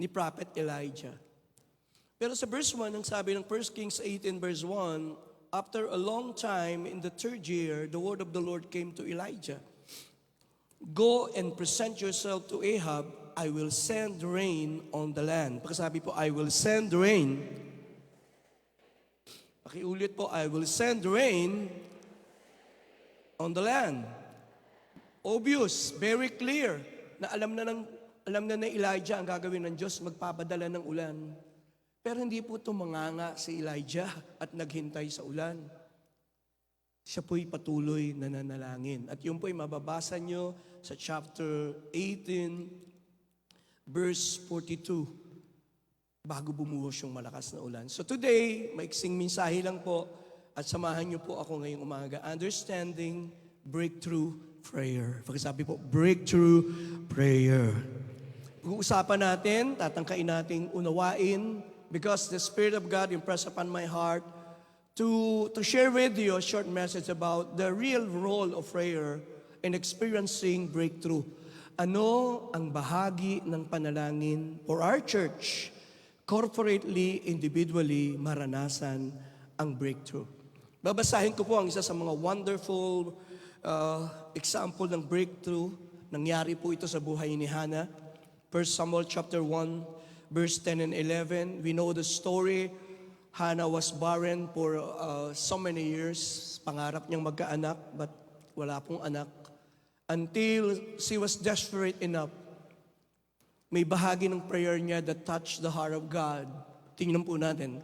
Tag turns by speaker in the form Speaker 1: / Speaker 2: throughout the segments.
Speaker 1: ni Prophet Elijah. Pero sa verse 1, ang sabi ng 1 Kings 18 verse 1, after a long time, in the third year, the word of the Lord came to Elijah. Go and present yourself to Ahab, I will send rain on the land. Pagkasabi po, I will send rain. Pakiulit po, I will send rain on the land. Obvious, very clear, na alam na Elijah ang gagawin ng Diyos, magpapadala ng ulan. Pero hindi po tumanganga si Elijah at naghintay sa ulan. Siya po'y patuloy na nanalangin. At yun po'y mababasa nyo sa chapter 18, verse 42, bago bumuhos yung malakas na ulan. So today, maiksing mensahe lang po at samahan nyo po ako ngayong umaga. Understanding breakthrough prayer. Pagkasabi po, breakthrough prayer. Pag-uusapan natin, tatangkain nating unawain, because the Spirit of God impressed upon my heart to share with you a short message about the real role of prayer in experiencing breakthrough. Ano ang bahagi ng panalangin for our church, corporately, individually, maranasan ang breakthrough. Babasahin ko po ang isa sa mga wonderful example ng breakthrough. Nangyari po ito sa buhay ni Hannah. 1 Samuel chapter 1, verse 10 and 11, we know the story. Hannah was barren for so many years. Pangarap niyang magkaanak, but wala pong anak. Until she was desperate enough. May bahagi ng prayer niya that touched the heart of God. Tingnan po natin.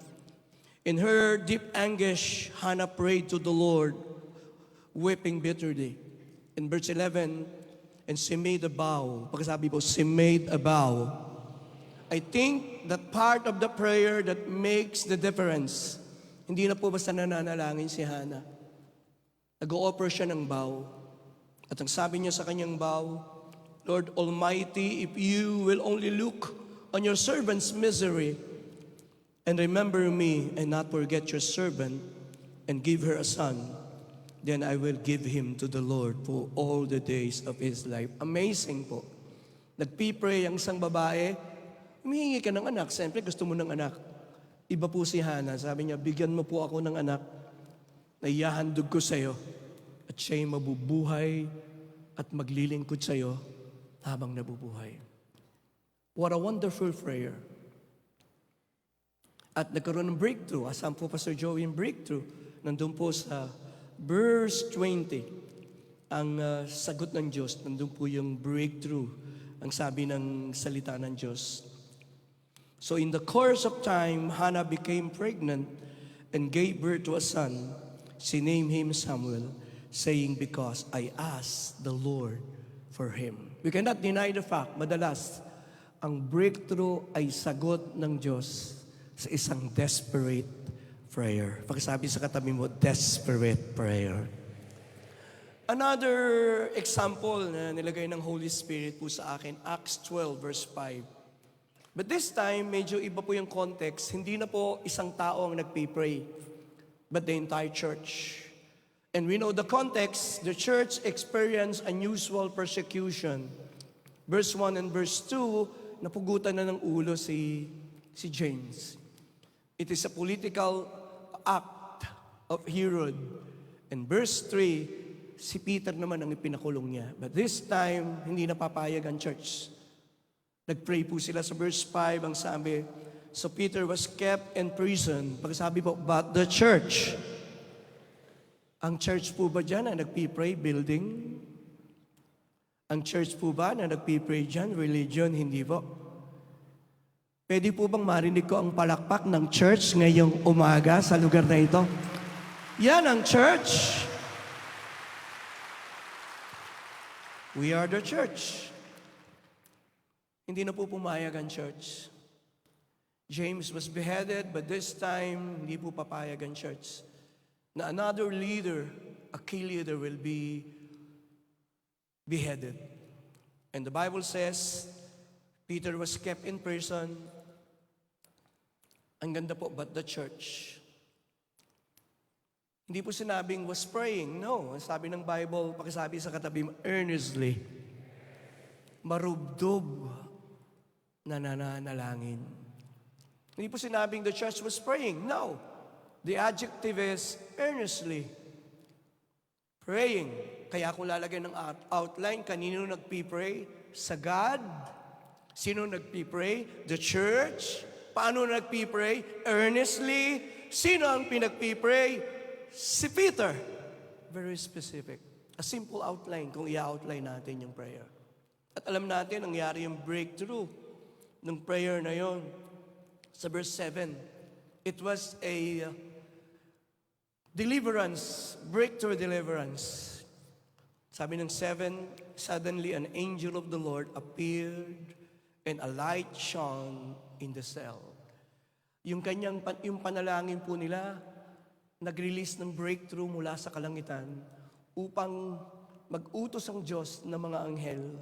Speaker 1: In her deep anguish, Hannah prayed to the Lord, weeping bitterly. In verse 11, and she made a vow. Pagkasabi po, she made a vow. I think that part of the prayer that makes the difference, hindi na po basta nananalangin si Hannah. Nag-o-offer siya ng vow. At ang sabi niya sa kanyang vow, Lord Almighty, if you will only look on your servant's misery and remember me and not forget your servant and give her a son, then I will give him to the Lord for all the days of his life. Amazing po. Nagpipray ang isang babae, humihingi ka ng anak, siyempre gusto mo ng anak. Iba po si Hannah, sabi niya, bigyan mo po ako ng anak na ihahandog ko sa iyo at siya'y mabubuhay at maglilingkod sa iyo habang nabubuhay. What a wonderful prayer. At nagkaroon ng breakthrough. Asan po Pastor Joey yung breakthrough? Nandun po sa verse 20. Ang sagot ng Diyos, nandun po yung breakthrough. Ang sabi ng salita ng Diyos. So in the course of time, Hannah became pregnant and gave birth to a son. She named him Samuel, saying, because I asked the Lord for him. We cannot deny the fact, madalas, ang breakthrough ay sagot ng Diyos sa isang desperate prayer. Pagsabi sa katabi mo, desperate prayer. Another example na nilagay ng Holy Spirit po sa akin, Acts 12 verse 5. But this time, medyo iba po yung context. Hindi na po isang tao ang nagpipray, but the entire church. And we know the context, the church experienced unusual persecution. Verse 1 and verse 2, napugutan na ng ulo si James. It is a political act of Herod. And verse 3, si Peter naman ang ipinakulong niya. But this time, hindi napapayag ang church. Nagpray po sila sa verse 5, ang sabi, so Peter was kept in prison. Pagsabi po, but the church. Ang church po ba dyan na nagpipray, building? Ang church po ba na nagpipray dyan, religion? Hindi po. Pwede po bang marinig ko ang palakpak ng church ngayong umaga sa lugar na ito? Yan ang church. We are the church. Hindi na po pumayag ang church. James was beheaded, but this time, hindi po papayag ang church. Na another leader, a key leader, will be beheaded. And the Bible says, Peter was kept in prison. Ang ganda po, but the church. Hindi po sinabing was praying. No, sabi ng Bible, pakisabi sa katabi mo, earnestly. Marubdob na nananalangin. Hindi po sinabing the church was praying. No. The adjective is earnestly praying. Kaya kung lalagyan ng outline, kanino nagpipray? Sa God. Sino nagpipray? The church. Paano nagpipray? Earnestly. Sino ang pinagpipray? Si Peter. Very specific. A simple outline kung i-outline natin yung prayer. At alam natin, nangyari yung breakthrough ng prayer na yon. Sa verse 7, it was a deliverance, breakthrough deliverance. Sabi ng 7, suddenly an angel of the Lord appeared and a light shone in the cell. Yung panalangin po nila, nag-release ng breakthrough mula sa kalangitan upang mag-utos ang Diyos ng mga anghel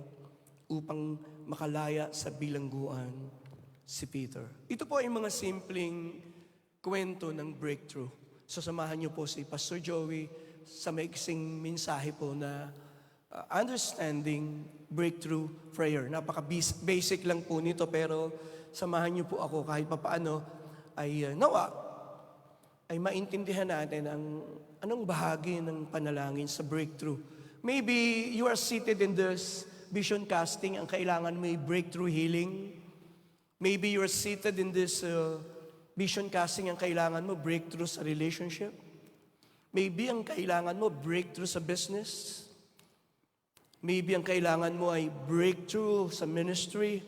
Speaker 1: upang makalaya sa bilangguan si Peter. Ito po ay mga simpleng kwento ng breakthrough. So samahan niyo po si Pastor Joey sa maiksing mensahe po na understanding breakthrough prayer. Napaka-basic lang po nito pero samahan niyo po ako kahit papaano ay ay maintindihan natin ang anong bahagi ng panalangin sa breakthrough. Maybe you are seated in this vision casting, ang kailangan may breakthrough healing. Maybe you are seated in this vision casting, ang kailangan mo breakthrough sa relationship. Maybe ang kailangan mo breakthrough sa business. Maybe ang kailangan mo ay breakthrough sa ministry.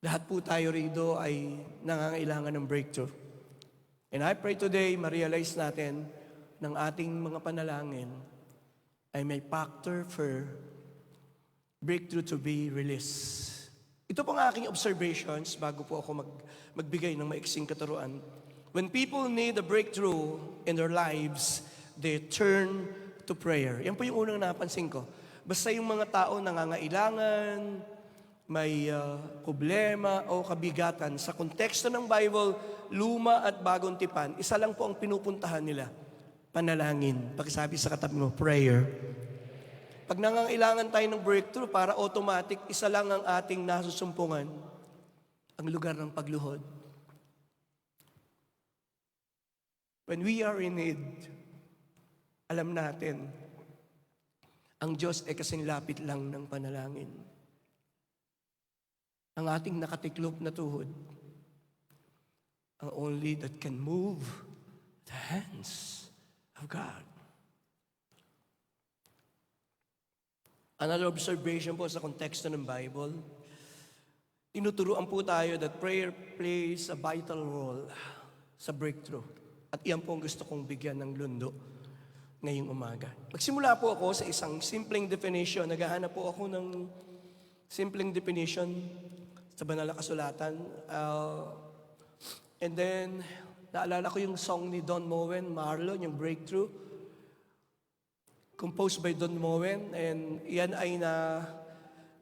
Speaker 1: Lahat po tayo rito ay nangangailangan ng breakthrough. And I pray today, ma-realize natin ng ating mga panalangin ay may factor for breakthrough to be released. Ito pong aking observations bago po ako magbigay ng maiksing katuruan. When people need a breakthrough in their lives, they turn to prayer. Yan po yung unang napansin ko. Basta yung mga tao nangangailangan, may problema o kabigatan, sa konteksto ng Bible, luma at bagong tipan, isa lang po ang pinupuntahan nila, panalangin. Pakisabi sa katabi mo, prayer. Pag nangangailangan tayo ng breakthrough, para automatic, isa lang ang ating nasusumpungan, ang lugar ng pagluhod. When we are in need, alam natin, ang Diyos ay kasing lapit lang ng panalangin. Ang ating nakatiklop na tuhod, ang only that can move the hands of God. Another observation po sa konteksto ng Bible, tinuturuan po tayo that prayer plays a vital role sa breakthrough. At iyan po ang gusto kong bigyan ng lundo ngayong umaga. Magsimula po ako sa isang simpleng definition. Naghahanap po ako ng simpleng definition sa banal na kasulatan. And then, naalala ko yung song ni Don Moen, Marlon, yung Breakthrough. Composed by Don Moen. And yan ay na,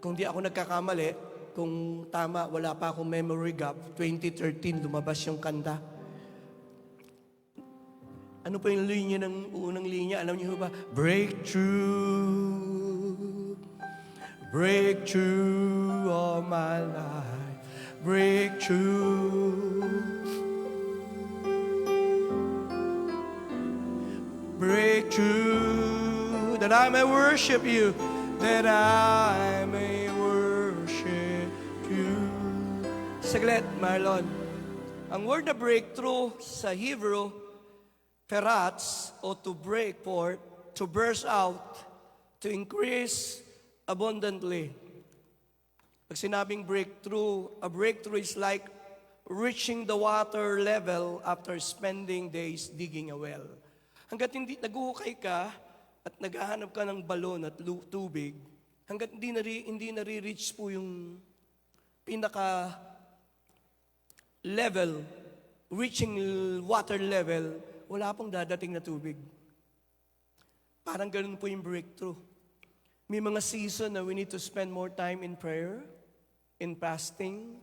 Speaker 1: kung di ako nagkakamali, kung tama, wala pa akong memory gap, 2013 lumabas yung kanta. Ano pa yung linya ng unang linya? Alam niyo ba? Breakthrough, breakthrough all my life, breakthrough, breakthrough, that I may worship you, that I may worship you. Saglit, Marlon. Ang word na breakthrough sa Hebrew, perats, o to break forth, to burst out, to increase abundantly. Pag sinabing breakthrough, a breakthrough is like reaching the water level after spending days digging a well. Hanggat hindi naguhukay ka at naghahanap ka ng balon at tubig, hanggat hindi nare-reach po yung pinaka level, reaching water level, wala pong dadating na tubig. Parang ganun po yung breakthrough. May mga season na we need to spend more time in prayer, in fasting,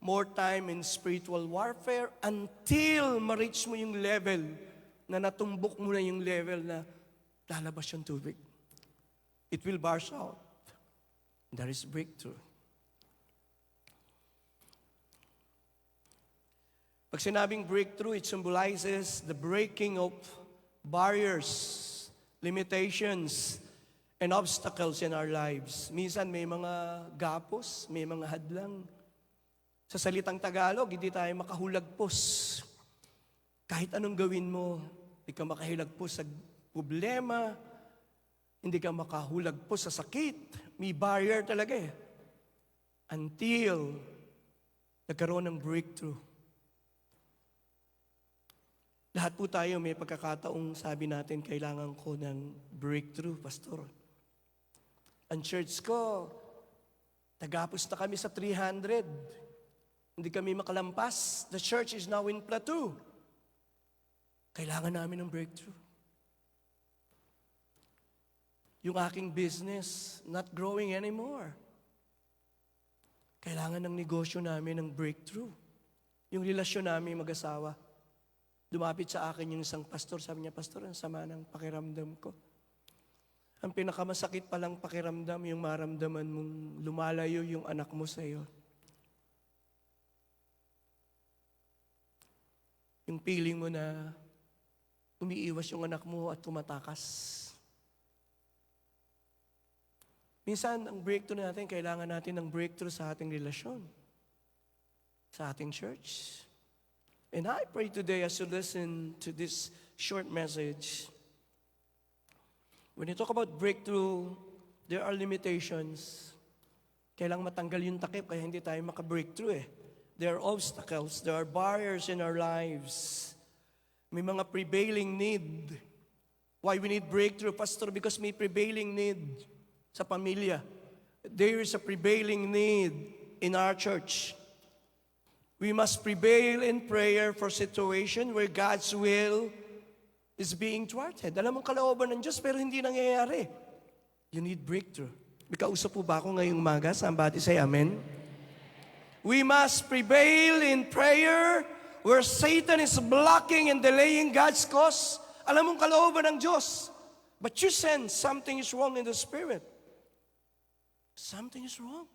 Speaker 1: more time in spiritual warfare until ma-reach mo yung level na natumbok mo na yung level na lalabas yung tubig. It will burst out. There is breakthrough. Pag sinabing breakthrough, it symbolizes the breaking of barriers, limitations, and obstacles in our lives. Minsan may mga gapos, may mga hadlang. Sa salitang Tagalog, hindi tayo makahulagpos. Kahit anong gawin mo, hindi ka makahilagpos sa problema, hindi ka makahulagpos sa sakit. May barrier talaga eh. Until nagkaroon ng breakthrough. Lahat po tayo may pagkakataong sabi natin, kailangan ko ng breakthrough, Pastor. Ang church ko, tagapos na kami sa 300. Hindi kami makalampas. The church is now in plateau. Kailangan namin ng breakthrough. Yung aking business, not growing anymore. Kailangan ng negosyo namin ng breakthrough. Yung relasyon namin mag-asawa. Lumapit sa akin yung isang pastor, sabi niya, Pastor, ang sama ng pakiramdam ko. Ang pinakamasakit palang pakiramdam, yung maramdaman mong lumalayo yung anak mo sa iyo. Yung feeling mo na umiiwas yung anak mo at tumatakas. Minsan, ang breakthrough natin, kailangan natin ng breakthrough sa ating relasyon, sa ating church. And I pray today as you listen to this short message, when you talk about breakthrough, there are limitations. Kailangang matanggal yung takip kaya hindi tayo maka-breakthrough eh. There are obstacles, there are barriers in our lives. May mga prevailing need. Why we need breakthrough, Pastor? Because may prevailing need sa pamilya. There is a prevailing need in our church. We must prevail in prayer for situation where God's will is being thwarted. Alam mo kalooban ng Diyos pero hindi nangyayari. You need breakthrough. May kausap po ba ako ngayong umaga? Somebody say amen. We must prevail in prayer where Satan is blocking and delaying God's cause. Alam mo kalooban ng Diyos. But you sense something is wrong in the spirit. Something is wrong.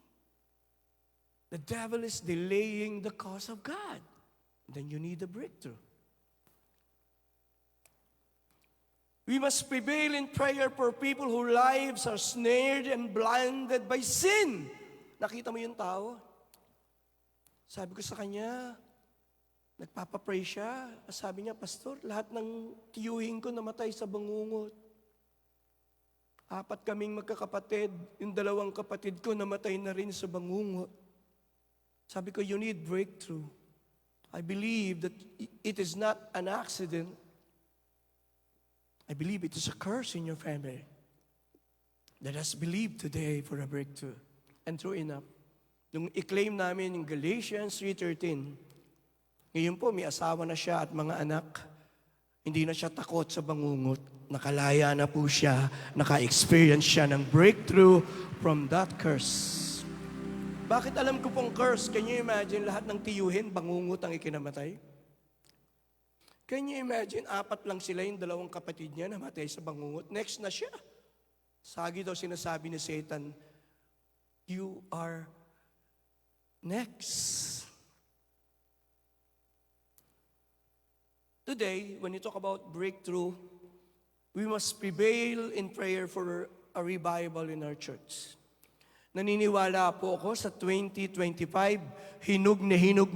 Speaker 1: The devil is delaying the cause of God. Then you need a breakthrough. We must prevail in prayer for people whose lives are snared and blinded by sin. Nakita mo yung tao? Sabi ko sa kanya, nagpapapray siya. Sabi niya, Pastor, lahat ng tiyuhin ko namatay sa bangungot. 4 kaming magkakapatid. Yung 2 kapatid ko namatay na rin sa bangungot. Sabi ko, you need breakthrough. I believe that it is not an accident. I believe it is a curse in your family. Let us believe today for a breakthrough. And true enough, nung i-claim namin yung Galatians 3:13, ngayon po may asawa na siya at mga anak, hindi na siya takot sa bangungot. Nakalaya na po siya, naka-experience siya ng breakthrough from that curse. Bakit alam ko pong curse? Can you imagine lahat ng tiyuhin, bangungot ang ikinamatay? Can you imagine, 4 lang sila, yung 2 kapatid niya namatay sa bangungot. Next na siya. Sagi daw sinasabi ni Satan, you are next. Today, when you talk about breakthrough, we must prevail in prayer for a revival in our church. Naniniwala po ako sa 2025, hinug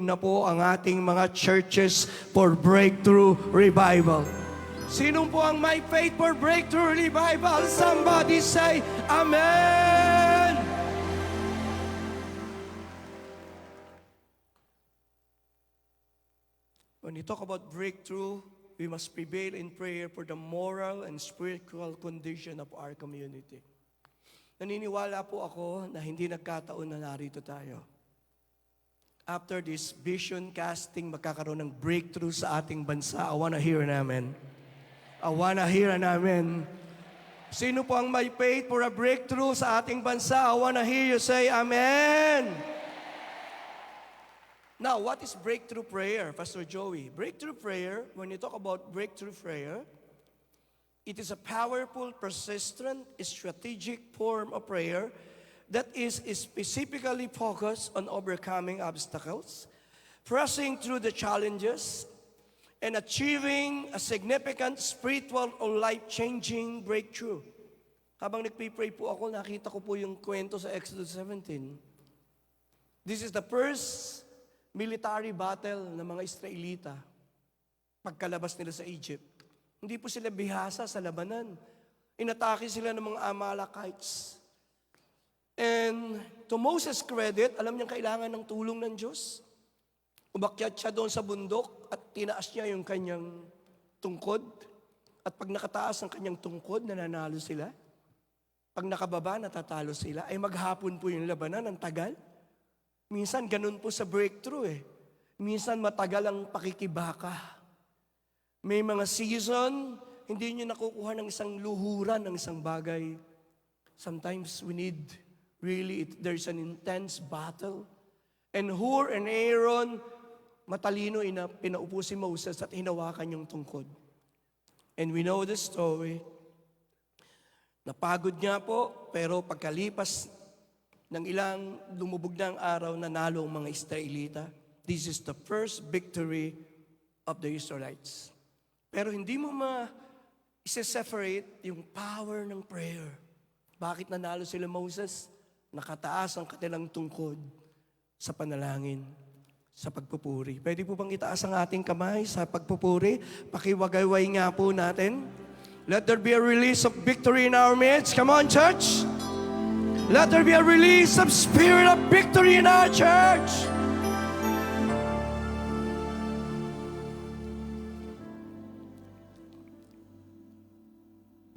Speaker 1: na po ang ating mga churches for breakthrough revival. Sino po ang may faith for breakthrough revival? Somebody say, Amen! When you talk about breakthrough, we must prevail in prayer for the moral and spiritual condition of our community. Naniniwala po ako na hindi nagkataon na narito tayo. After this vision casting, magkakaroon ng breakthrough sa ating bansa. I wanna hear an amen. I wanna hear an amen. Sino po ang may faith for a breakthrough sa ating bansa? I wanna hear you say amen. Now, what is breakthrough prayer, Pastor Joey? Breakthrough prayer, when you talk about breakthrough prayer, it is a powerful, persistent, strategic form of prayer that is specifically focused on overcoming obstacles, pressing through the challenges, and achieving a significant spiritual or life-changing breakthrough. Habang nagpipray po ako, nakita ko po yung kwento sa Exodus 17. This is the first military battle ng mga Israelita pagkalabas nila sa Egypt. Hindi po sila bihasa sa labanan. Inatake sila ng mga Amalekites. And to Moses' credit, alam niyang kailangan ng tulong ng Diyos. Umakyat siya doon sa bundok at tinaas niya yung kanyang tungkod. At pag nakataas ang kanyang tungkod, nananalo sila. Pag nakababa, natatalo sila. Ay maghapon po yung labanan, ang tagal. Minsan ganun po sa breakthrough eh. Minsan matagal ang pakikibaka. May mga season, hindi nyo nakukuha ng isang luhuran ng isang bagay. Sometimes we need, really, there's an intense battle. And Hur and Aaron, matalino pinaupo si Moses at hinawakan yung tungkod. And we know the story. Napagod nga po, pero pagkalipas ng ilang lumubog na ang araw, nanalo ang mga Israelita. This is the first victory of the Israelites. Pero hindi mo isa-separate yung power ng prayer. Bakit nanalo sila Moses? Nakataas ang kanilang tungkod sa panalangin, sa pagpupuri. Pwede po bang itaas ang ating kamay sa pagpupuri? Pakiwagayway nga po natin. Let there be a release of victory in our midst. Come on, church. Let there be a release of spirit of victory in our church.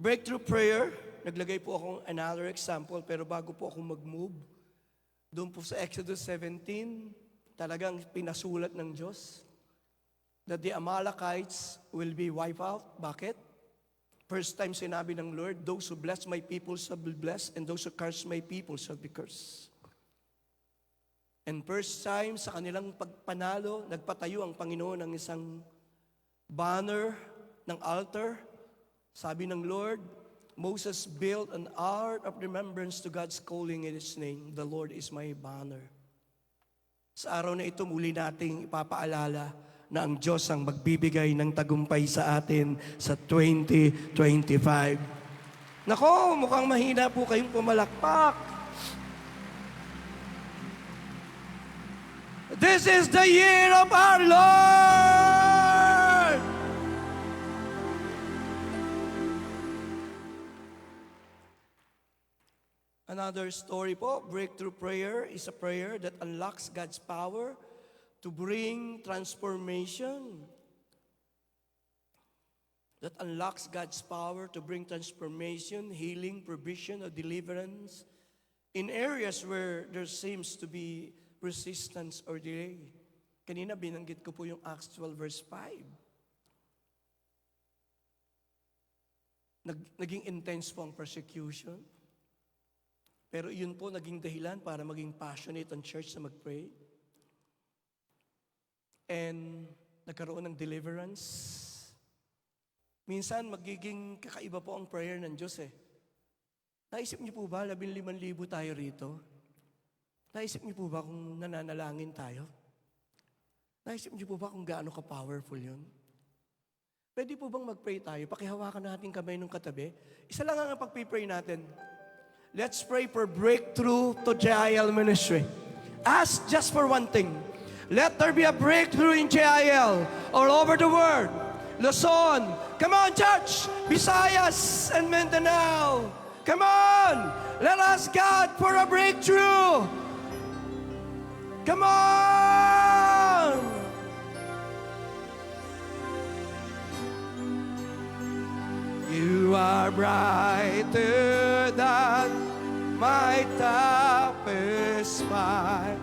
Speaker 1: Breakthrough prayer, naglagay po akong another example, pero bago po ako mag-move, doon po sa Exodus 17, talagang pinasulat ng Diyos that the Amalekites will be wiped out. Bakit? First time sinabi ng Lord, those who bless my people shall be blessed, and those who curse my people shall be cursed. And first time sa kanilang pagpanalo, nagpatayo ang Panginoon ng isang banner ng altar. Sabi ng Lord, Moses built an ark of remembrance to God's calling in His name. The Lord is my banner. Sa araw na ito, muli nating ipapaalala na ang Diyos ang magbibigay ng tagumpay sa atin sa 2025. Nako, mukhang mahina po kayong pumalakpak. This is the year of our Lord! Another story po, breakthrough prayer is a prayer that unlocks God's power to bring transformation. That unlocks God's power to bring transformation, healing, provision, or deliverance in areas where there seems to be resistance or delay. Kanina binanggit ko po yung Acts 12 verse 5. Naging intense po ang persecution. Pero yun po naging dahilan para maging passionate ang church na mag-pray. And nagkaroon ng deliverance. Minsan magiging kakaiba po ang prayer ng Diyos eh. Naisip niyo po ba, 15,000 tayo rito? Naisip niyo po ba kung nananalangin tayo? Naisip niyo po ba kung gaano ka-powerful yun? Pwede po bang mag-pray tayo? Pakihawakan natin kamay ng katabi. Isa lang ang pag-pray natin. Let's pray for breakthrough to JIL ministry. Ask just for one thing. Let there be a breakthrough in JIL all over the world. Luzon. Come on, church. Visayas and Mindanao. Come on. Let us God for a breakthrough. Come on. You are brighter than my toughest fight,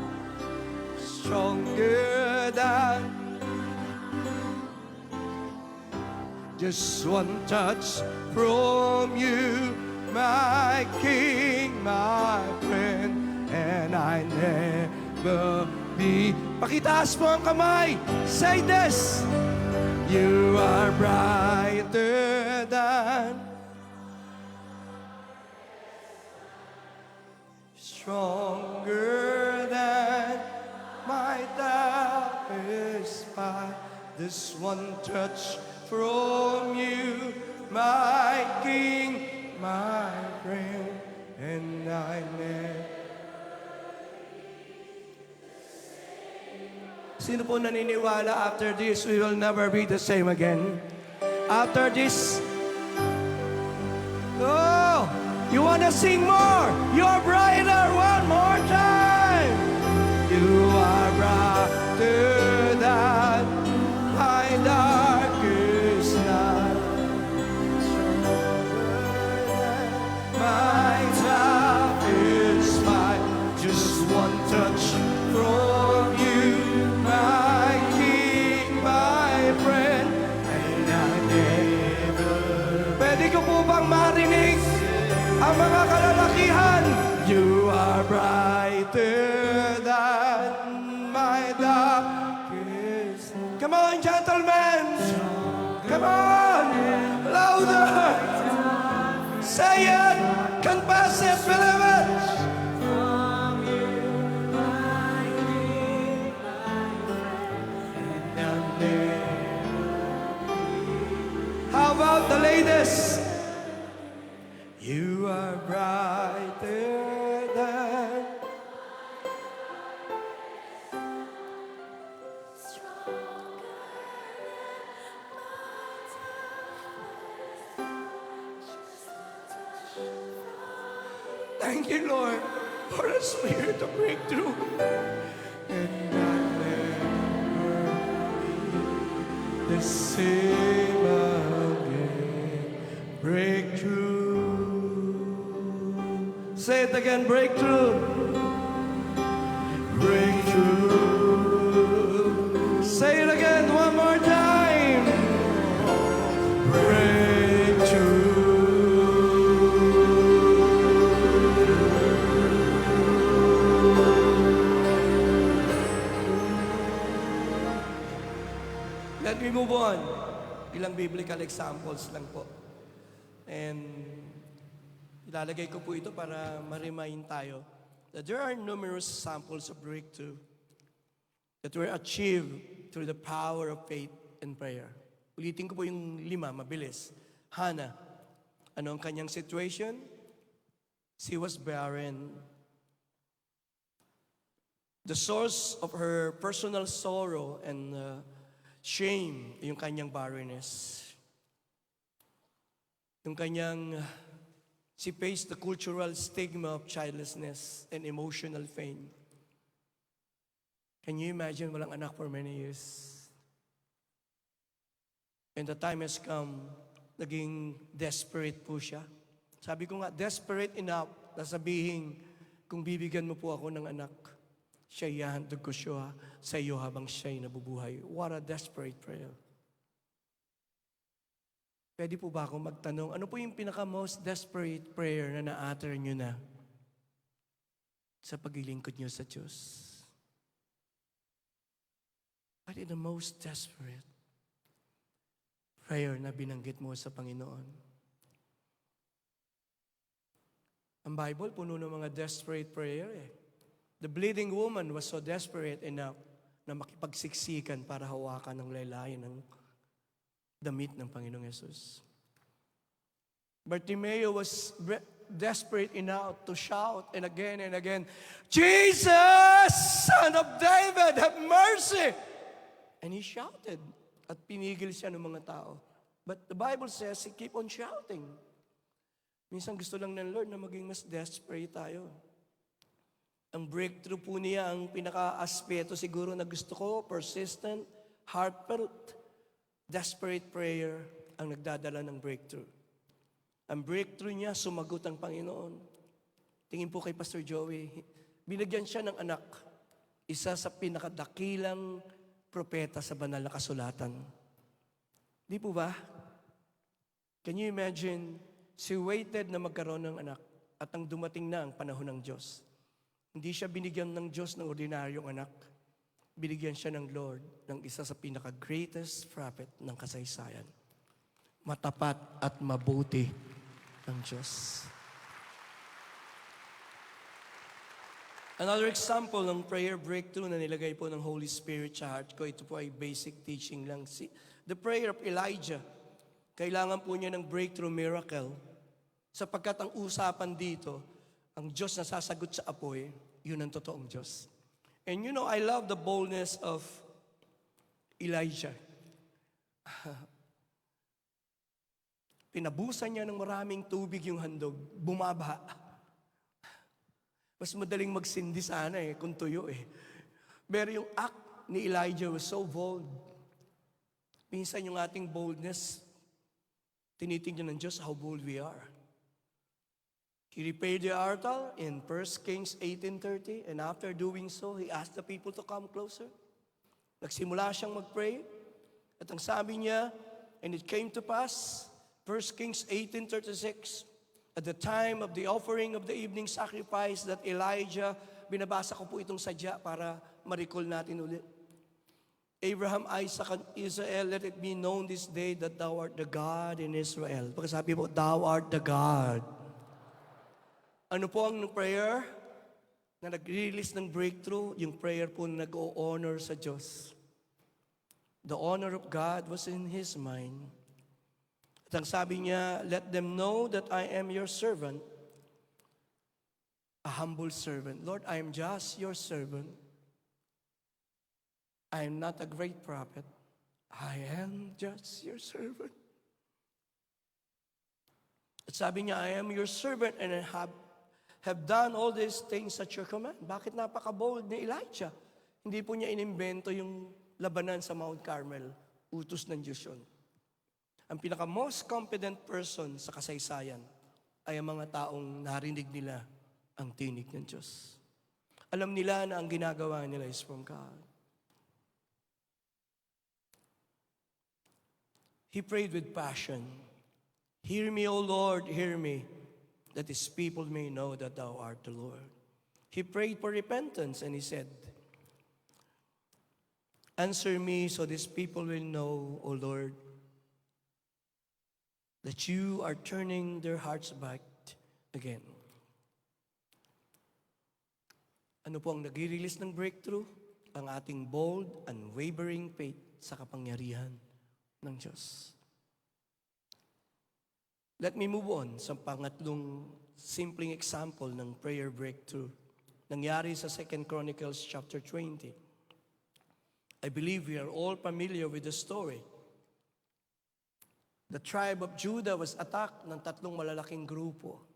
Speaker 1: stronger than just one touch from you, my King, my friend, and I never be. Pakitaas mo ang kamay. Say this. You are brighter than, stronger than my doubt. satisfied. This one touch from you, my King, my friend, and I never. Sino po naniniwala after this, we will never be the same again? After this, oh, you wanna sing more? You're brighter one more time. You are brighter than my darkest night. My toughest fight, just one touch from you, my King, my friend, and I never. Pwede ko po bang marinig ang mga kalalakihan? You are brighter than my darkest. Come on, gentlemen! Come on! Louder! Say it! Confess it! Believe it! How about the ladies? You are brighter than. Thank you, Lord, for the spirit of breakthrough. And I'll never be the same again. Breakthrough. Say it again, breakthrough. Breakthrough. Say it again one more time. Breakthrough. Let me move on. Ilang biblical examples lang po. And ilalagay ko po ito para ma-remind tayo that there are numerous samples of breakthrough that were achieved through the power of faith and prayer. Ulitin ko po yung 5, mabilis. Hannah, ano ang kanyang situation? She was barren. The source of her personal sorrow and shame, yung kanyang barrenness. Yung kanyang, she faced the cultural stigma of childlessness and emotional pain. Can you imagine walang anak for many years? And the time has come, naging desperate po siya. Sabi ko nga, desperate enough na sabihin, kung bibigyan mo po ako ng anak, siya ihahandog ko siya sa iyo habang siya'y nabubuhay. What a desperate prayer. Pwede po ba akong magtanong, ano po yung pinaka-most desperate prayer na na-utter nyo na sa paglilingkod nyo sa Diyos? What is the most desperate prayer na binanggit mo sa Panginoon? Ang Bible, puno ng mga desperate prayer eh. The bleeding woman was so desperate enough na makipagsiksikan para hawakan ng laylayan ng damit ng Panginoong Yesus. Bartimeo was desperate enough to shout and again, Jesus, Son of David, have mercy! And he shouted at pinigil siya ng mga tao. But the Bible says he keep on shouting. Minsan gusto lang ng Lord na maging mas desperate tayo. Ang breakthrough po niya, ang pinaka-aspeto siguro na gusto ko, persistent, heartfelt, desperate prayer ang nagdadala ng breakthrough. Ang breakthrough niya, sumagot ang Panginoon. Tingin po kay Pastor Joey, binigyan siya ng anak, isa sa pinakadakilang propeta sa banal na kasulatan. Di po ba? Can you imagine, she waited na magkaroon ng anak at ang dumating na ang panahon ng Diyos. Hindi siya binigyan ng Diyos ng ordinaryong anak. Binigyan siya ng Lord ng isa sa pinaka-greatest prophet ng kasaysayan. Matapat at mabuti ang Diyos. Another example ng prayer breakthrough na nilagay po ng Holy Spirit sa heart ko, ito po ay basic teaching lang. The prayer of Elijah, kailangan po niya ng breakthrough miracle. Sapagkat ang usapan dito, ang Diyos na sasagot sa apoy, yun ang totoong Diyos. And you know, I love the boldness of Elijah. Pinabusan niya ng maraming tubig yung handog, bumaba. Mas madaling magsindi sana kung tuyo Pero yung act ni Elijah was so bold. Minsan yung ating boldness, tinitingnan ng Diyos how bold we are. He repaired the altar in 1 Kings 18:30, and after doing so, he asked the people to come closer. Nagsimula siyang mag-pray, at ang sabi niya, and it came to pass, 1 Kings 18:36, at the time of the offering of the evening sacrifice that Elijah, binabasa ko po itong sadya para ma-recall natin ulit. Abraham, Isaac, and Israel, let it be known this day that thou art the God in Israel. Pagkasabi po, thou art the God. Ano po ang prayer na nag-release ng breakthrough? Yung prayer po na nag-o-honor sa Diyos. The honor of God was in his mind. At ang sabi niya, let them know that I am your servant, a humble servant. Lord, I am just your servant. I am not a great prophet. I am just your servant. At sabi niya, I am your servant and I have done all these things at your command. Bakit napaka-bold ni Elijah? Hindi po niya inimbento yung labanan sa Mount Carmel. Utos ng Diyos yun. Ang pinaka-most confident person sa kasaysayan ay ang mga taong narinig nila ang tinig ng Diyos. Alam nila na ang ginagawa nila is from God. He prayed with passion. Hear me, O Lord, hear me, that his people may know that thou art the Lord. He prayed for repentance and he said, answer me so these people will know, O Lord, that you are turning their hearts back again. Ano po ang nag-release ng breakthrough? Ang ating bold, unwavering faith sa kapangyarihan ng Diyos. Let me move on sa pangatlong simpleng example ng prayer breakthrough. Nangyari sa 2 Chronicles chapter 20. I believe we are all familiar with the story. The tribe of Judah was attacked ng tatlong malalaking grupo.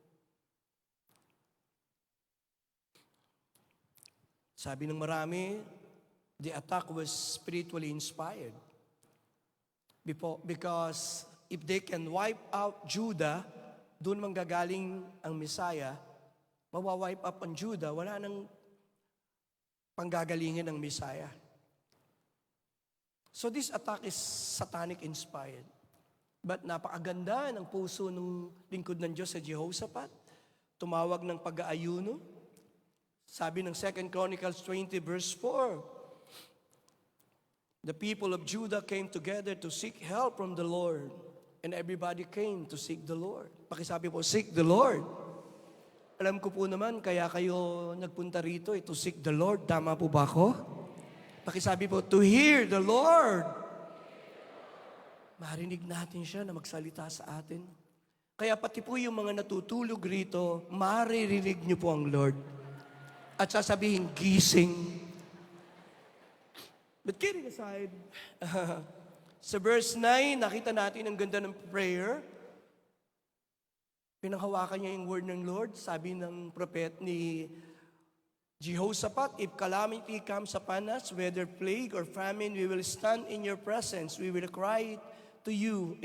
Speaker 1: Sabi ng marami, the attack was spiritually inspired. Because if they can wipe out Judah, doon manggagaling ang Messiah, mawawipe up ang Judah, wala nang panggagalingin ng Messiah. So this attack is satanic inspired. But napakaganda ng puso ng lingkod ng Diyos sa Jehoshaphat. Tumawag ng pag-aayuno. Sabi ng 2 Chronicles 20 verse 4, the people of Judah came together to seek help from the Lord. And everybody came to seek the Lord. Pakisabi po, seek the Lord. Alam ko po naman, kaya kayo nagpunta rito, to seek the Lord. Tama po ba ako? Pakisabi po, to hear the Lord. Marinig natin siya na magsalita sa atin. Kaya pati po yung mga natutulog rito, maririnig niyo po ang Lord. At sasabihin, gising. But kidding aside, sa verse 9, nakita natin ang ganda ng prayer. Pinanghawakan niya yung word ng Lord. Sabi ng prophet ni Jehoshaphat, if calamity comes upon us, whether plague or famine, we will stand in your presence. We will cry to you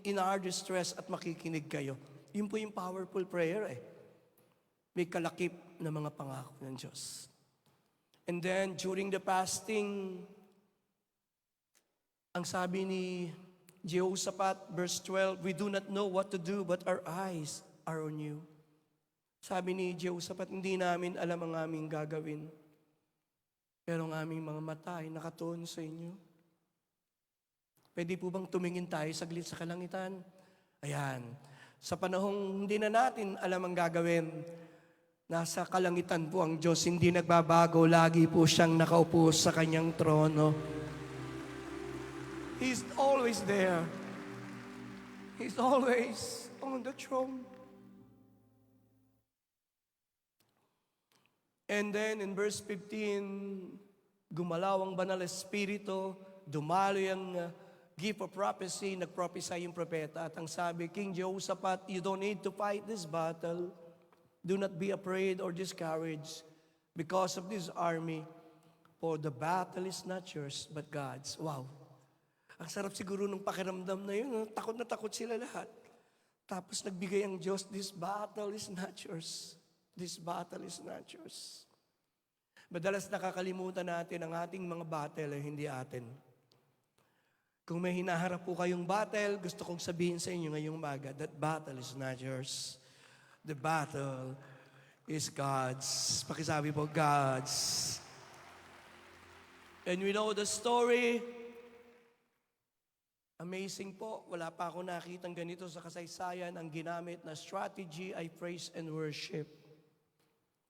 Speaker 1: in our distress at makikinig kayo. Yun po yung powerful prayer May kalakip na mga pangako ng Diyos. And then, during the fasting, ang sabi ni Jehoshaphat, verse 12, we do not know what to do, but our eyes are on you. Sabi ni Jehoshaphat, hindi namin alam ang aming gagawin. Pero ang aming mga mata ay nakatuon sa inyo. Pwede po bang tumingin tayo saglit sa kalangitan? Ayan. Sa panahong hindi na natin alam ang gagawin, Nasa kalangitan po ang Diyos, hindi nagbabago, lagi po siyang nakaupo sa kanyang trono. He's always there. He's always on the throne. And then in verse 15, gumalaw ang banal na espiritu, dumaloy ang gift of prophecy, nagprophesy yung propeta. At ang sabi, King Jehoshaphat, you don't need to fight this battle. Do not be afraid or discouraged because of this army, for the battle is not yours, but God's. Wow. Ang sarap siguro ng pakiramdam na yun. Takot na takot sila lahat. Tapos nagbigay ang Diyos, this battle is not yours. This battle is not yours. Madalas nakakalimutan natin ang ating mga battle ay hindi atin. Kung may hinaharap po kayong battle, gusto kong sabihin sa inyo ngayong umaga, that battle is not yours. The battle is God's. Pakisabi po, God's. And we know the story. Amazing po. Wala pa ako nakitang ganito sa kasaysayan. Ang ginamit na strategy ay praise and worship.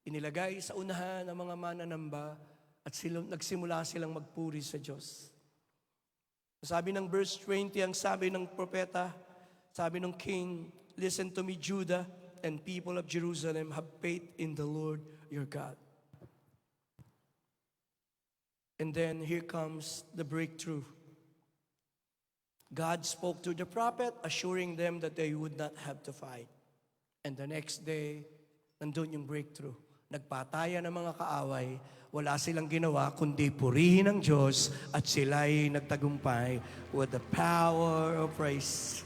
Speaker 1: Inilagay sa unahan ng mga mananamba at nagsimula silang magpuri sa Diyos. Sabi ng verse 20, ang sabi ng propeta, sabi ng king, listen to me, Judah, and people of Jerusalem, have faith in the Lord your God. And then here comes the breakthrough. God spoke to the prophet, assuring them that they would not have to fight. And the next day, nandun yung breakthrough. Nagpataya ng mga kaaway, wala silang ginawa kundi purihin ang Diyos at sila'y nagtagumpay with the power of praise.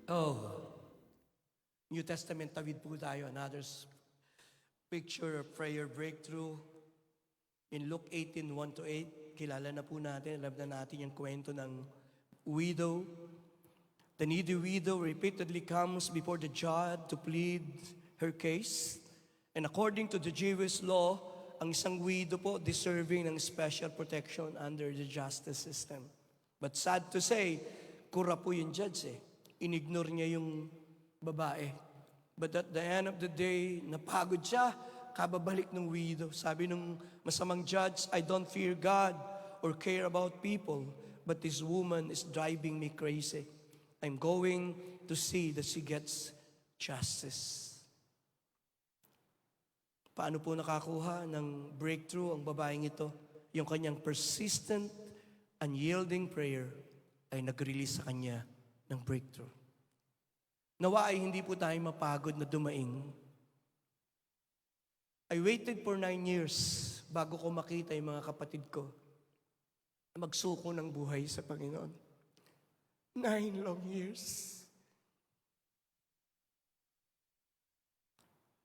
Speaker 1: Oh, New Testament, tawid po tayo. Another picture of prayer breakthrough. In Luke 18, 1-8, kilala na po natin, alam na natin yung kwento ng widow. The needy widow repeatedly comes before the judge to plead her case. And according to the Jewish law, ang isang widow po deserving ng special protection under the justice system. But sad to say, kura po yung judge Inignore niya yung babae. But at the end of the day, napagod siya, kababalik ng widow. Sabi ng masamang judge, I don't fear God or care about people, but this woman is driving me crazy. I'm going to see that she gets justice. Paano po nakakuha ng breakthrough ang babaeng ito? Yung kanyang persistent, unyielding prayer ay nag-release sa kanya ng breakthrough. Nawa ay hindi po tayo mapagod na dumaing. I waited for 9 years bago ko makita yung mga kapatid ko na magsuko ng buhay sa Panginoon. 9 long years.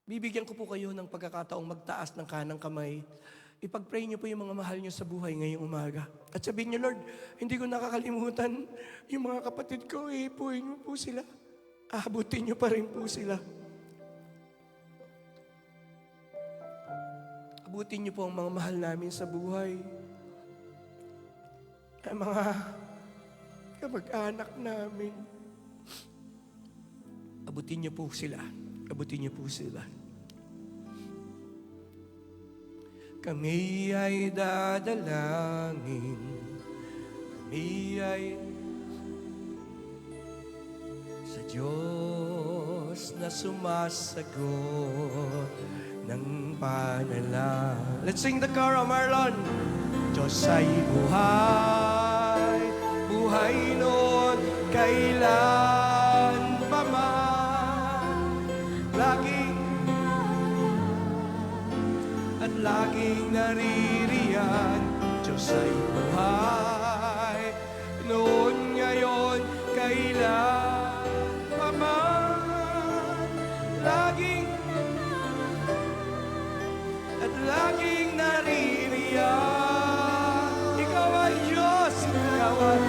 Speaker 1: Bibigyan ko po kayo ng pagkakataong magtaas ng kanang kamay. Ipag-pray niyo po yung mga mahal niyo sa buhay ngayong umaga. At sabihin niyo, Lord, hindi ko nakakalimutan yung mga kapatid ko. Ipuin niyo po sila. Abutin niyo pa rin po sila. Abutin niyo po ang mga mahal namin sa buhay. Ang mga kamag-anak namin. Abutin niyo po sila. Abutin niyo po sila. Kami ay dadalangin, kami ay sa Diyos na sumasagot ng panalangin. Let's sing the choral, Marlon. Diyos ay buhay, buhay noon kailan pa man. Laging at laging naririyan, Diyos ay buhay, noon, ngayon, kailan pa man. Laging at laging naririyan. Ikaw ay Diyos, ikaw ay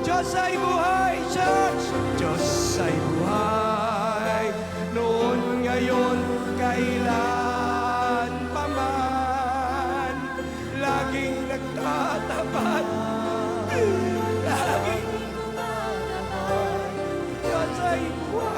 Speaker 1: Diyos ay buhay, Church. Diyos ay buhay, noon, ngayon, kailan pa man. Laging nagtatapat, laging Diyos ay buhay.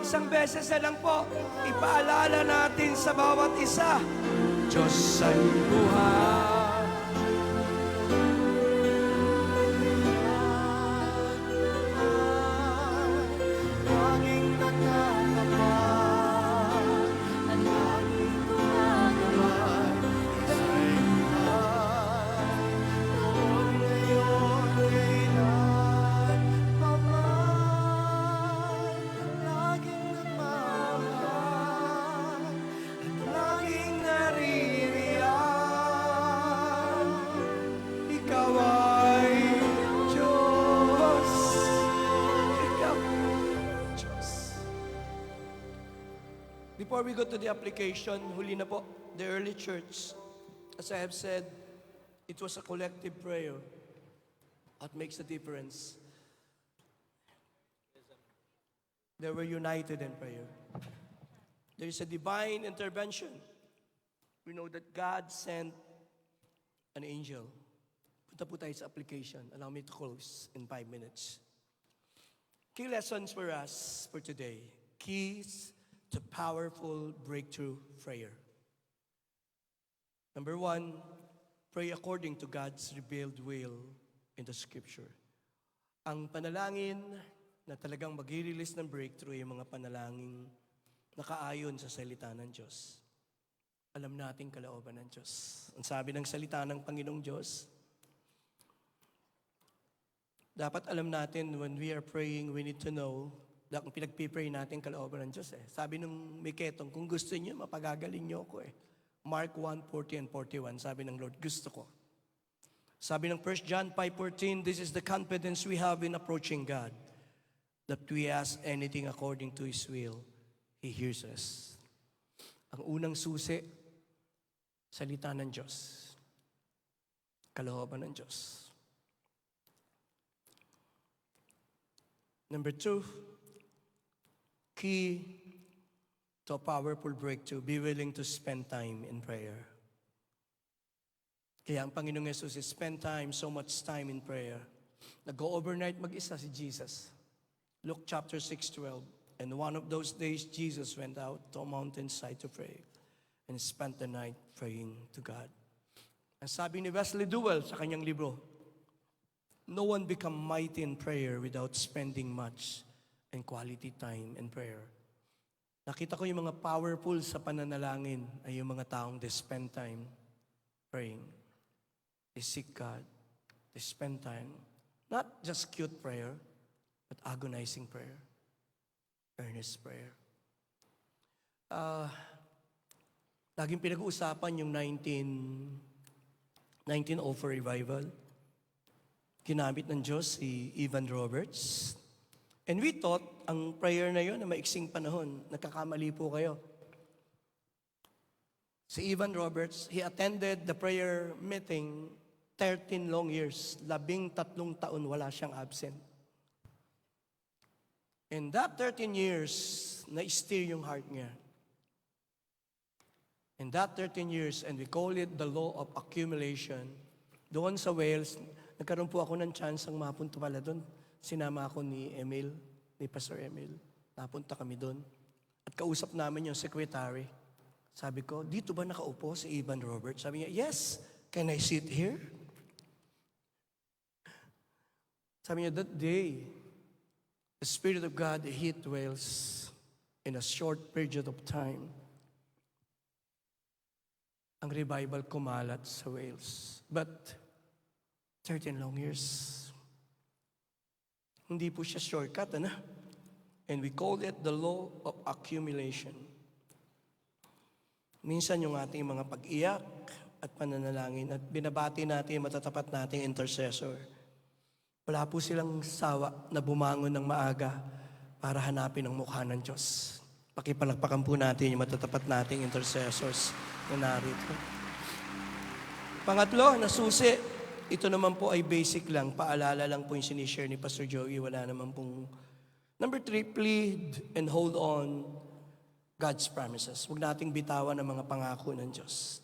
Speaker 1: isang beses na lang po, ipaalala natin sa bawat isa, Diyos ay buhay.
Speaker 2: Laging nagkakapan, ang laging gumagawa, isa'y buhay. Noon, ngayon, kailan pa man, laging nagmamahal, at laging naririyan.
Speaker 1: Ikaw ay Diyos. Ikaw Diyos. Before we go to the application, huli na po, the early church, as I have said, it was a collective prayer. What makes the difference? They were united in prayer. There is a divine intervention. We know that God sent an angel. Punta po tayo sa application. Allow me to close in 5 minutes. Key lessons for us for today. Keys to powerful breakthrough prayer. Number 1, pray according to God's revealed will in the Scripture. Ang panalangin na talagang mag-release ng breakthrough ay mga panalangin nakaayon sa salita ng Diyos. Alam natin kalooban ng Diyos. Ang sabi ng salita ng Panginoong Diyos, dapat alam natin when we are praying, we need to know na kung pinagpipray natin kalooban ng Diyos. Sabi nung Miketong, kung gusto niyo, mapagagaling niyo ako . Mark 1:40 and 41, sabi ng Lord, gusto ko. Sabi ng 1 John 5:14, this is the confidence we have in approaching God, that we ask anything according to His will, He hears us. Ang unang susi, salita ng Diyos. Kalooban ng Diyos. Number 2, key to a powerful breakthrough, be willing to spend time in prayer. Kaya ang Panginoong Yesus is spend time, so much time in prayer. Nag-overnight mag-isa si Jesus. Luke chapter 6:12. And one of those days, Jesus went out to a mountainside to pray and spent the night praying to God. Ang sabi ni Wesley Duell sa kanyang libro, no one become mighty in prayer without spending much and quality time in prayer. Nakita ko yung mga powerful sa pananalangin ay yung mga taong they spend time praying. They seek God. They spend time. Not just cute prayer, but agonizing prayer. Earnest prayer. Laging pinag-uusapan yung 1904 revival. Ginamit ng Diyos si Evan Roberts. And we thought, ang prayer na yun, na maiksing panahon, nagkakamali po kayo. Si Evan Roberts, he attended the prayer meeting 13 long years. 13 taon wala siyang absent. In that 13 years, na-steer yung heart niya. In that 13 years, and we call it the law of accumulation, doon sa Wales, nagkaroon po ako ng chance ang mapunta pala doon. Sinama ako ni Emil, ni Pastor Emil. Napunta kami doon. At kausap namin yung secretary. Sabi ko, dito ba nakaupo si Evan Roberts? Sabi niya, yes. Can I sit here? Sabi niya, that day, the Spirit of God hit Wales in a short period of time. Ang revival kumalat sa Wales. But 13 long years. Hindi po siya shortcut, ano? And we call it the law of accumulation. Minsan yung ating mga pag-iyak at pananalangin at binabati natin yung matatapat nating intercessor. Wala po silang sawa na bumangon ng maaga para hanapin ang mukha ng Diyos. Pakipalakpakan po natin yung matatapat nating intercessors na narito. Pangatlo, na susi. Ito naman po ay basic lang. Paalala lang po yung sinishare ni Pastor Joey. Wala naman pong... Number 3, plead and hold on God's promises. Huwag nating bitawan ang mga pangako ng Diyos.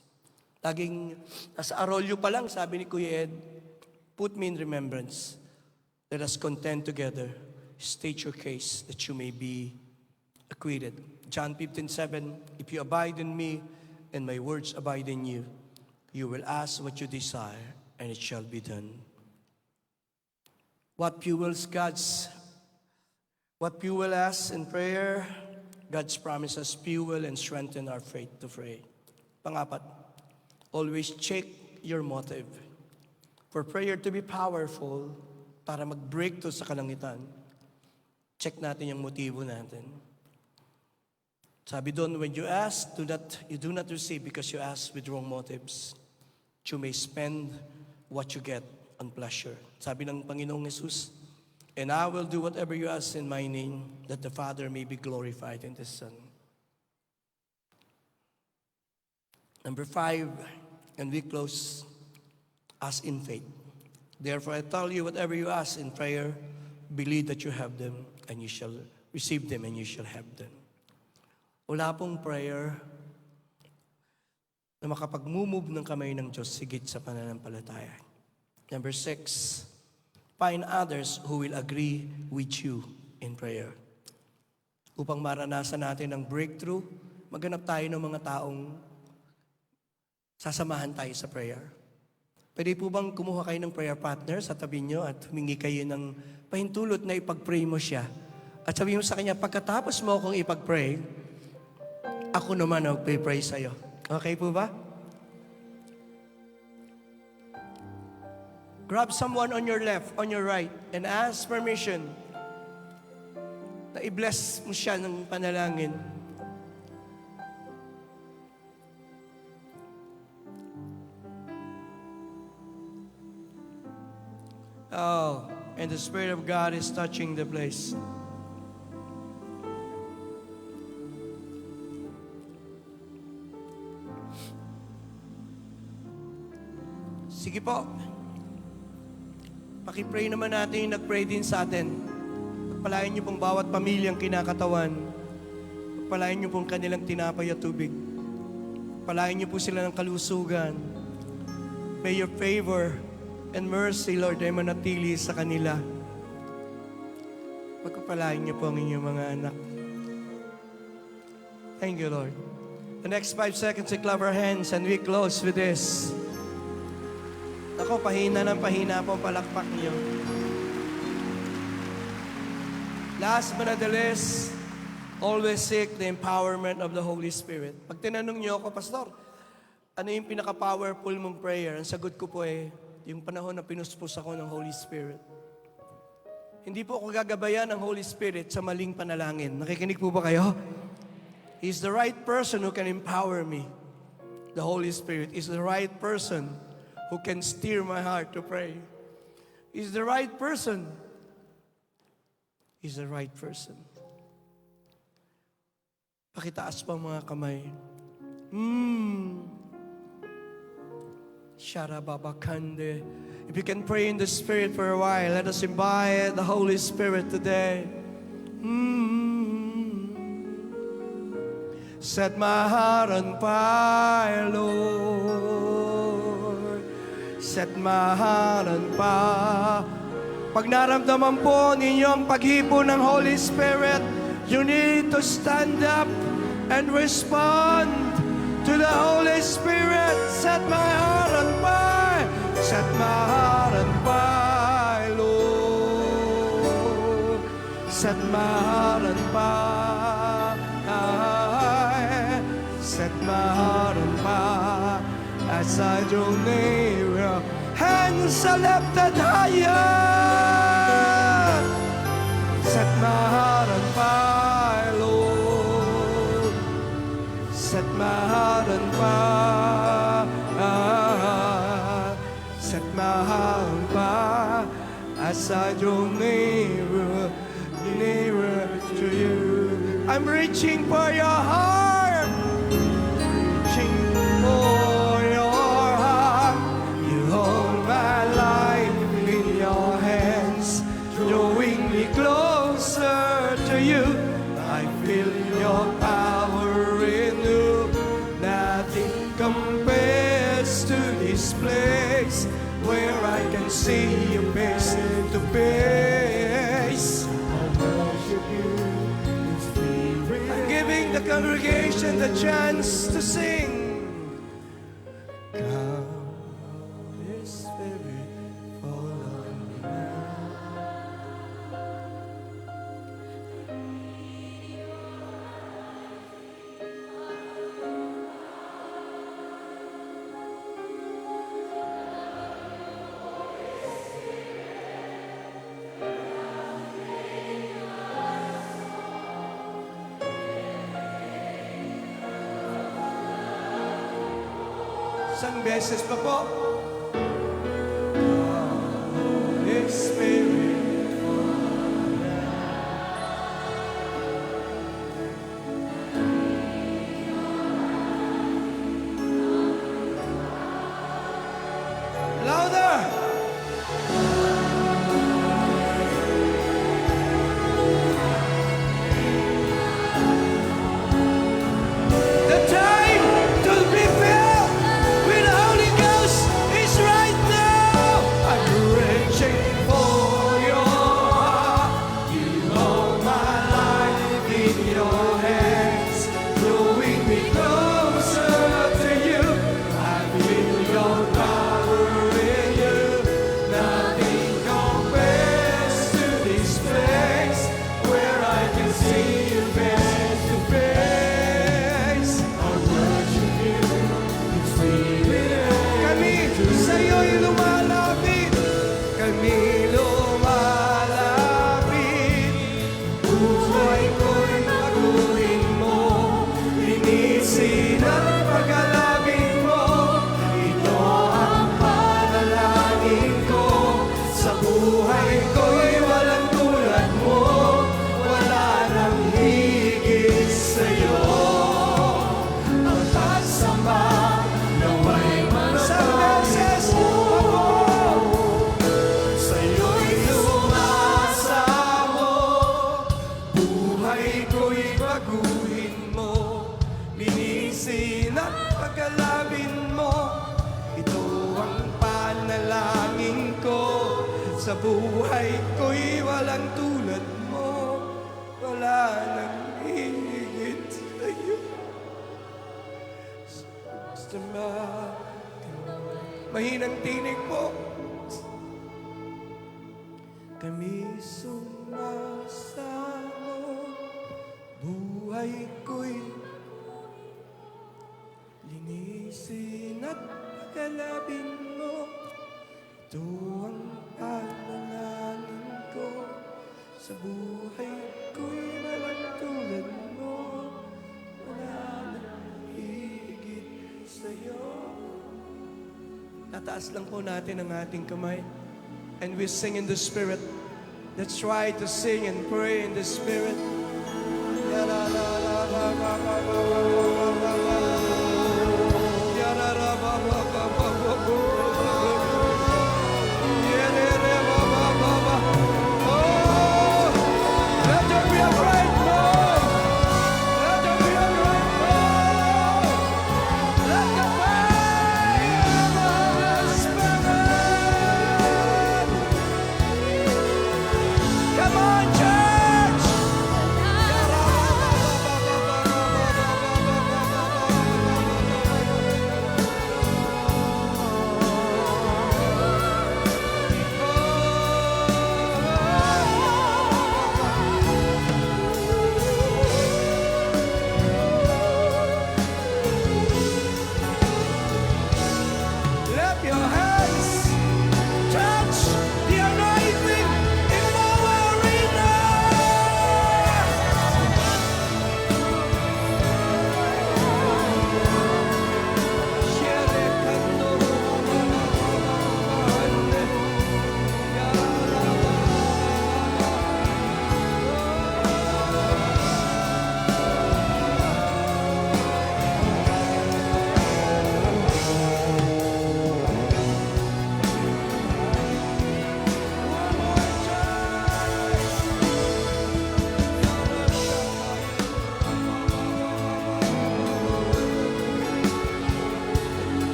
Speaker 1: Laging, nasa Arroyo pa lang, sabi ni Kuya Ed, put me in remembrance. Let us contend together. State your case that you may be acquitted. John 15:7, if you abide in me and my words abide in you, you will ask what you desire and it shall be done. What fuels us in prayer? God's promises fuel and strengthen our faith to pray. Pangapat, always check your motive. For prayer to be powerful, para mag-break to sa kalangitan, check natin yung motibo natin. Sabi doon, when you ask, you do not receive because you ask with wrong motives. You may spend what you get on pleasure. Sabi ng Panginoong Jesus, and I will do whatever you ask in my name, that the Father may be glorified in the Son. Number 5, and we close, ask in faith. Therefore, I tell you, whatever you ask in prayer, believe that you have them, and you shall receive them, and you shall have them. Wala pong prayer na makapag-move ng kamay ng Diyos sigit sa pananampalataya. Number 6, find others who will agree with you in prayer. Upang maranasan natin ang breakthrough, maghanap tayo ng mga taong sasamahan tayo sa prayer. Pwede po bang kumuha kayo ng prayer partner sa tabi nyo at humingi kayo ng pahintulot na ipag-pray mo siya? At sabihin mo sa kanya, pagkatapos mo akong ipag-pray, ako naman mag-pray sa'yo. Okay po ba? Grab someone on your left, on your right, and ask permission na i-bless mo siya ng panalangin. Oh, and the Spirit of God is touching the place. Sige po. Pakipray naman natin yung nag-pray din sa atin. Pagpalain niyo pong bawat pamilyang kinakatawan. Pagpalain niyo pong kanilang tinapay at tubig. Pagpalain niyo po sila ng kalusugan. May your favor and mercy, Lord, ay manatili sa kanila. Pagpalain niyo po ang inyong mga anak. Thank you, Lord. The next 5 seconds, we clap our hands and we close with this. Ako, pahina ng pahina po ang palakpak niyo. Last but not the least, always seek the empowerment of the Holy Spirit. Pag tinanong niyo ako, Pastor, ano yung pinaka-powerful mong prayer? Ang sagot ko po yung panahon na pinuspos ako ng Holy Spirit. Hindi po ako gagabayan ng Holy Spirit sa maling panalangin. Nakikinig po ba kayo? He's the right person who can empower me. The Holy Spirit is the right person who can steer my heart to pray. He's the right person. He's the right person. Pakitaas pa mga kamay. Sharababakande. If you can pray in the Spirit for a while, let us invite the Holy Spirit today. Set my heart on fire, Lord. Set my heart on fire. Pag naramdaman po ninyo ang paghipo ng Holy Spirit, you need to stand up and respond to the Holy Spirit. Set my heart on fire. Set my heart on fire, Lord. Set my heart on fire. Set my heart on fire. As I draw nearer, hands are lifted higher. Set my heart on fire, Lord. Set my heart on fire. Set my heart on fire. As I draw nearer, nearer to you. I'm reaching for your heart. Reaching for your heart. You hold my life in your hands, drawing me closer to you. I feel your power renew. Nothing compares to this place where I can see you face to face. I worship you in spirit the congregation the chance to sing. Come, Holy Spirit, fall on me. Isang beses pa po. Holy Spirit. Louder! The time to be filled with the Holy Ghost is right now. I'm reaching for your heart. You hold my life in your hands, drawing me closer to you. I feel your power in you. Nothing compares to this place where I can see you face to face. I worship you in spirit. Kami sa'yo'y lumalapit. Kami lumalapit. Buhay ko'y baguhin mo. Linisin at pagkalapit mo. Ito ang panalangin ko. Sa buhay ko'y walang tulad mo. Wala nang higit sa'yo. Ang pagsamba nawa'y manatili mo. Sa'yo'y sumasamo. Buhay ko'y baguhin mo. Linisin at pagkalabin mo. Ito ang panalangin ko. Sa buhay ko'y walang tulad mo. Wala nang higit sa'yo. Mahinang tinig po. Kami sumasamo. Buhay ko'y linisin at pagkalabin mo. Ito ang panalangin ko. Sa buhay ko'y walang tulad mo. Wala nang higit sa'yo. Tataas lang po natin ang ating kamay. And we sing in the Spirit. Let's try to sing and pray in the Spirit. Let there be a bright moon. Let there be a bright moon. Let the fire of the Spirit. Come on, church.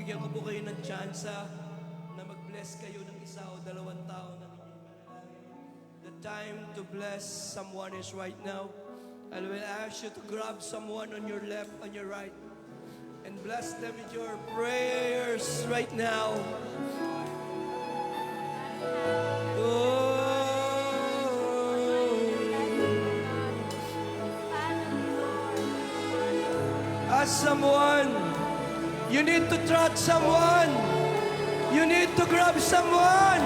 Speaker 1: bibigyan ko po kayo ng tsansa na mag-bless kayo ng isa o dalawang tao na the time to bless someone is right now. I will ask you to grab someone on your left, on your right, and bless them with your prayers right now. Ask someone. You need to trust someone. You need to grab someone.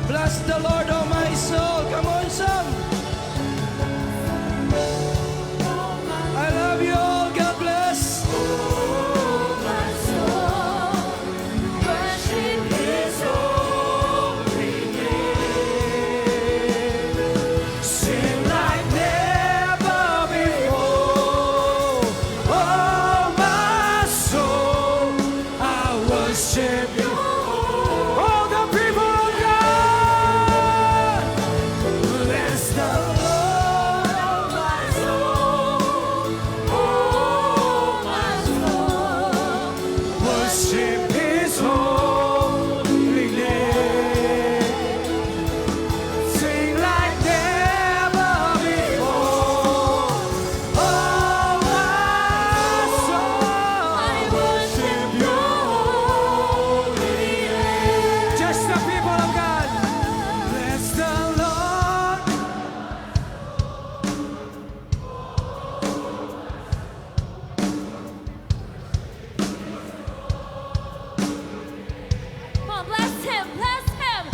Speaker 1: Bless the Lord, oh my soul. Come on, some. I love you all. God bless.
Speaker 2: My soul, worship His holy name. Sing like never before. Oh, my soul, I worship You. All the people of God, bless the Lord, oh my soul. Oh, my soul, worship His holy name. Sing like never before. Oh, my soul, I worship Your holy name. Just the people of God, bless the Lord.
Speaker 3: Come on, bless him, bless him.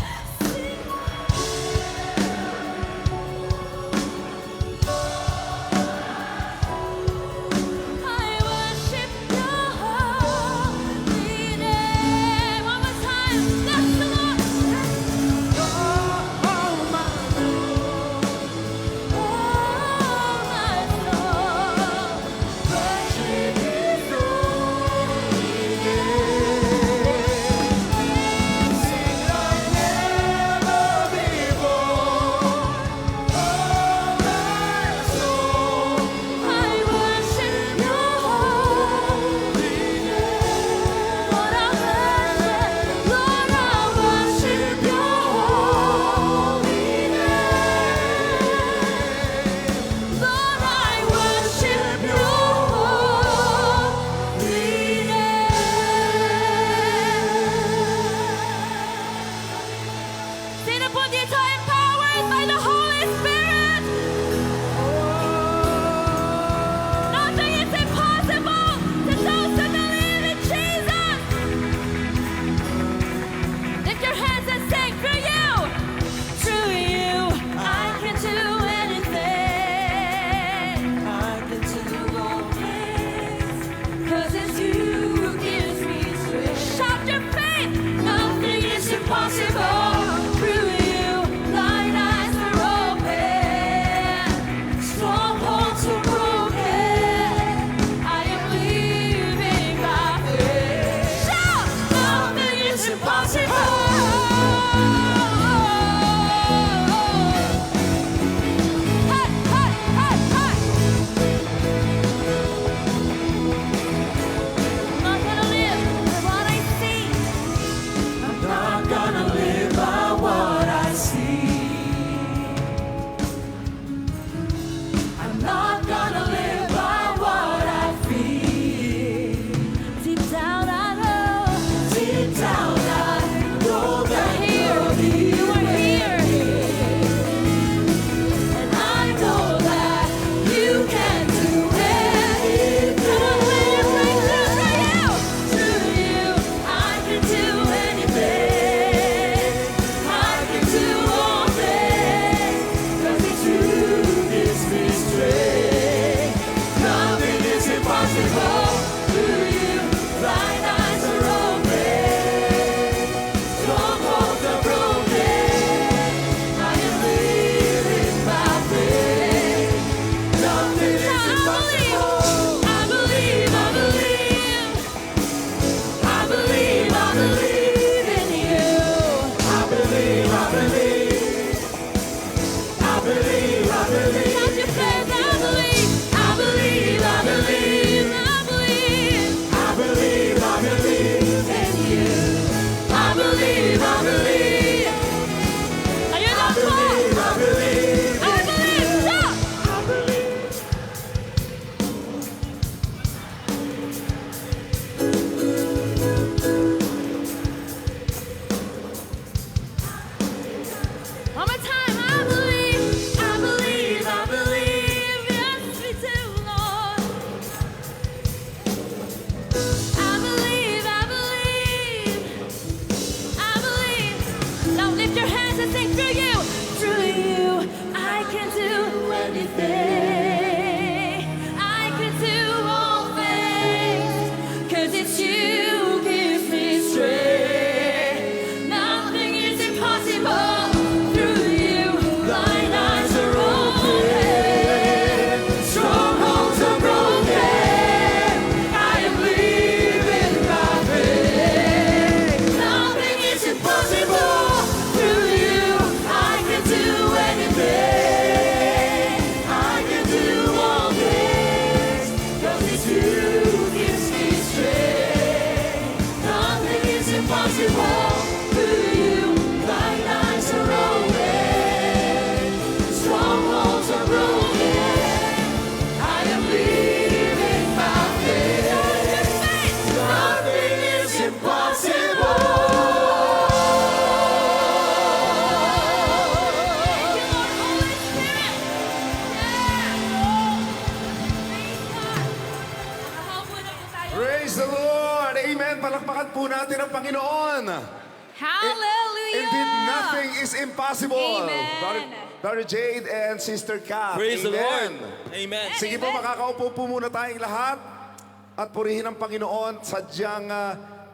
Speaker 3: I worship Your holy name. One more time, bless the Lord.
Speaker 2: Oh, my
Speaker 3: Oh, my soul, worship His holy name.
Speaker 2: Sing like never before. Oh, my soul,
Speaker 3: I worship Your holy name. Lord, I worship Your holy name. Lord, I worship Your holy name. Stand up on the entire empowered by the Holy Spirit. Nothing is impossible to those who believe in Jesus. Lift your hands and sing, through You. Through You, I can do anything.
Speaker 2: I can do all things.
Speaker 3: 'Cause it's You who gives me strength. Shout your faith. Nothing is impossible. Through You,
Speaker 4: po natin ang Panginoon.
Speaker 3: Hallelujah!
Speaker 4: Indeed, nothing is impossible.
Speaker 3: Amen.
Speaker 4: Brother Jade and Sister Kat.
Speaker 5: Praise the Lord.
Speaker 4: Amen.
Speaker 5: Amen.
Speaker 4: Sige po, makakaupo po muna tayong lahat at purihin ang Panginoon. Sadyang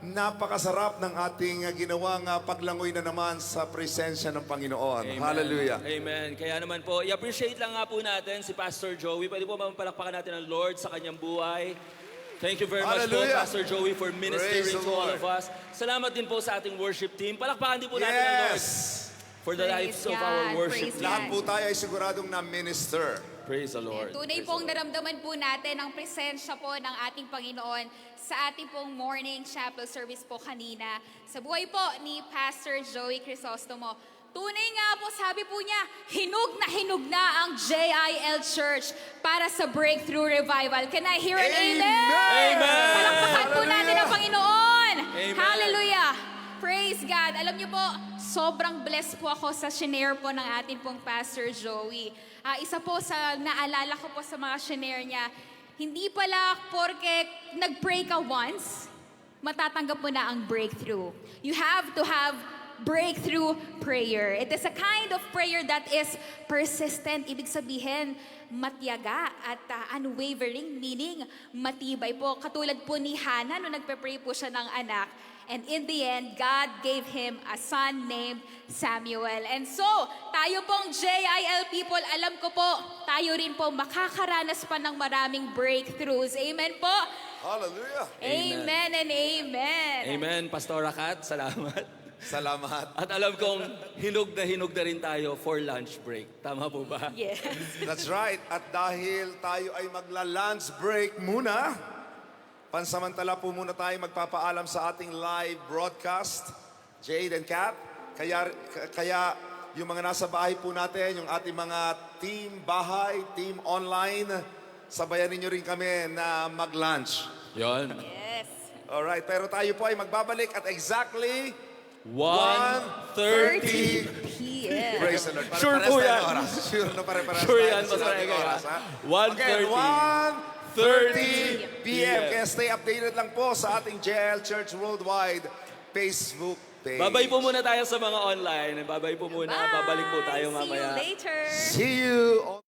Speaker 4: napakasarap ng ating ginawang paglangoy na naman sa presensya ng Panginoon.
Speaker 5: Amen.
Speaker 4: Hallelujah.
Speaker 5: Amen. Kaya naman po, i-appreciate lang nga po natin si Pastor Joey. Pwede po palakpakan natin ang Lord sa kanyang buhay. Thank you very much po,
Speaker 4: Hallelujah.
Speaker 5: Pastor Joey, for ministering
Speaker 4: Praise the
Speaker 5: to all
Speaker 4: Lord.
Speaker 5: of us. Salamat din po sa ating worship team. Palakpakan din po natin ang Lord
Speaker 4: Yes.
Speaker 5: for the lives of our worship
Speaker 3: Praise
Speaker 5: team.
Speaker 4: Lahat po tayo ay siguradong na-minister.
Speaker 5: Praise the Lord.
Speaker 3: Tunay
Speaker 5: Praise
Speaker 3: pong
Speaker 5: the Lord.
Speaker 3: naramdaman po natin ang presensya po ng ating Panginoon sa ating pong morning chapel service po kanina. Sa buhay po ni Pastor Joey Crisostomo. Tunay nga po, sabi po niya, hinug na ang JIL Church para sa Breakthrough Revival. Can I hear an amen?
Speaker 5: Amen!
Speaker 3: Palakpakan po natin ang Panginoon.
Speaker 5: Amen.
Speaker 3: Hallelujah! Praise God. Alam niyo po, sobrang blessed po ako sa shinare po ng ating pong Pastor Joey. Isa po sa naalala ko po sa mga shinare niya, hindi pala porke nag-pray ka once, matatanggap mo na ang breakthrough. You have to have breakthrough prayer. It is a kind of prayer that is persistent. Ibig sabihin, matyaga at unwavering, meaning matibay po. Katulad po ni Hannah, nung nagpe-pray po siya ng anak. And in the end, God gave him a son named Samuel. And so, tayo pong JIL people, alam ko po, tayo rin po makakaranas pa ng maraming breakthroughs. Amen po?
Speaker 4: Hallelujah.
Speaker 3: Amen and amen.
Speaker 5: Amen, Pastora Kat. Salamat.
Speaker 4: Salamat.
Speaker 5: At alam kong hinog na rin tayo for lunch break. Tama po ba?
Speaker 3: Yes.
Speaker 4: That's right. At dahil tayo ay magla-lunch break muna, pansamantala po muna tayo magpapaalam sa ating live broadcast, Jade and Kat. Kaya yung mga nasa bahay po natin, yung ating mga team bahay, team online, sabayan ninyo rin kami na mag-lunch.
Speaker 5: Yon.
Speaker 3: Yes.
Speaker 4: Alright, pero tayo po ay magbabalik at exactly
Speaker 5: 1:30
Speaker 3: P.M.
Speaker 4: Praise the Lord.
Speaker 5: Sure
Speaker 4: Pare-pares
Speaker 5: po
Speaker 4: tayo
Speaker 5: yan.
Speaker 4: ng oras. Sure na pare-pares
Speaker 5: Sure
Speaker 4: tayo
Speaker 5: yan,
Speaker 4: sa
Speaker 5: Pastor
Speaker 4: sinabi
Speaker 5: Egay,
Speaker 4: oras,
Speaker 5: ha?
Speaker 4: ha?
Speaker 5: 1:30.
Speaker 4: Okay, 1:30 p.m. Kaya stay updated lang po sa ating JL Church Worldwide Facebook page.
Speaker 5: Babay po muna tayo sa mga online. Babay po muna. Babalik po tayo
Speaker 3: See you
Speaker 5: mamaya.
Speaker 3: later.
Speaker 4: See you on